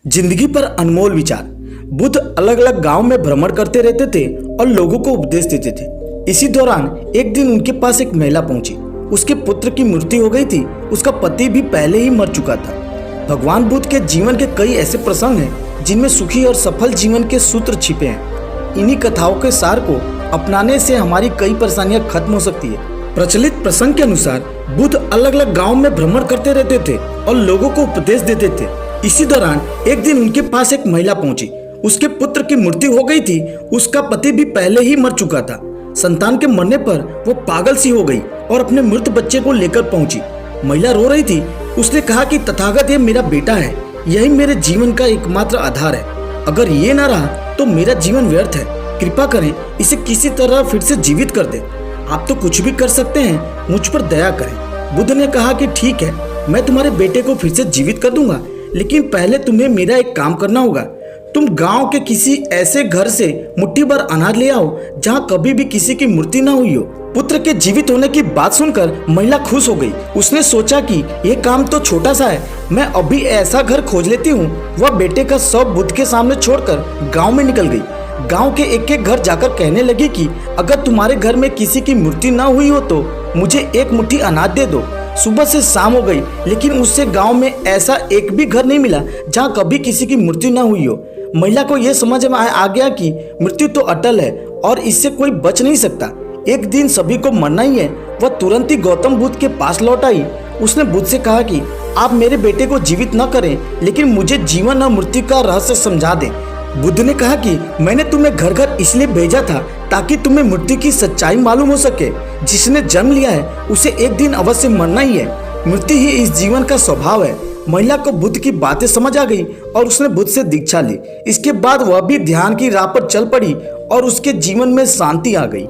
जिंदगी पर अनमोल विचार। बुद्ध अलग अलग गांव में भ्रमण करते रहते थे और लोगों को उपदेश देते थे। इसी दौरान एक दिन उनके पास एक महिला पहुंची। उसके पुत्र की मृत्यु हो गई थी। उसका पति भी पहले ही मर चुका था। भगवान बुद्ध के जीवन के कई ऐसे प्रसंग हैं जिनमें सुखी और सफल जीवन के सूत्र छिपे हैं। इन्हीं कथाओं के सार को अपनाने से हमारी कई परेशानियां खत्म हो सकती है। प्रचलित प्रसंग के अनुसार बुद्ध अलग अलग गांव में भ्रमण करते रहते थे और लोगों को उपदेश देते थे। इसी दौरान एक दिन उनके पास एक महिला पहुंची। उसके पुत्र की मृत्यु हो गई थी। उसका पति भी पहले ही मर चुका था। संतान के मरने पर वो पागल सी हो गई और अपने मृत बच्चे को लेकर पहुंची। महिला रो रही थी। उसने कहा कि तथागत ये मेरा बेटा है, यही मेरे जीवन का एकमात्र आधार है। अगर ये ना रहा तो मेरा जीवन व्यर्थ है। कृपा करें इसे किसी तरह फिर से जीवित कर दे। आप तो कुछ भी कर सकते हैं, मुझ पर दया करें। बुद्ध ने कहा कि ठीक है, मैं तुम्हारे बेटे को फिर से जीवित कर दूंगा, लेकिन पहले तुम्हें मेरा एक काम करना होगा। तुम गांव के किसी ऐसे घर से मुट्ठी भर अनाज ले आओ जहां कभी भी किसी की मृत्यु न हुई हो। पुत्र के जीवित होने की बात सुनकर महिला खुश हो गई। उसने सोचा कि यह काम तो छोटा सा है, मैं अभी ऐसा घर खोज लेती हूँ। वह बेटे का शव बुद्ध के सामने छोड़कर गांव में निकल गई। गांव के एक एक घर जाकर कहने लगी कि अगर तुम्हारे घर में किसी की मृत्यु न हुई हो तो मुझे एक मुट्ठी अनाज दे दो। सुबह से शाम हो गई, लेकिन उससे गांव में ऐसा एक भी घर नहीं मिला जहां कभी किसी की मृत्यु न हुई हो। महिला को यह समझ में आ गया कि मृत्यु तो अटल है और इससे कोई बच नहीं सकता। एक दिन सभी को मरना ही है। वह तुरंत ही गौतम बुद्ध के पास लौट आई। उसने बुद्ध से कहा कि आप मेरे बेटे को जीवित न करें, लेकिन मुझे जीवन और मृत्यु का रहस्य समझा दें। बुद्ध ने कहा कि मैंने तुम्हें घर घर इसलिए भेजा था ताकि तुम्हें मृत्यु की सच्चाई मालूम हो सके। जिसने जन्म लिया है उसे एक दिन अवश्य मरना ही है। मृत्यु ही इस जीवन का स्वभाव है। महिला को बुद्ध की बातें समझ आ गई और उसने बुद्ध से दीक्षा ली। इसके बाद वह भी ध्यान की राह पर चल पड़ी और उसके जीवन में शांति आ गई।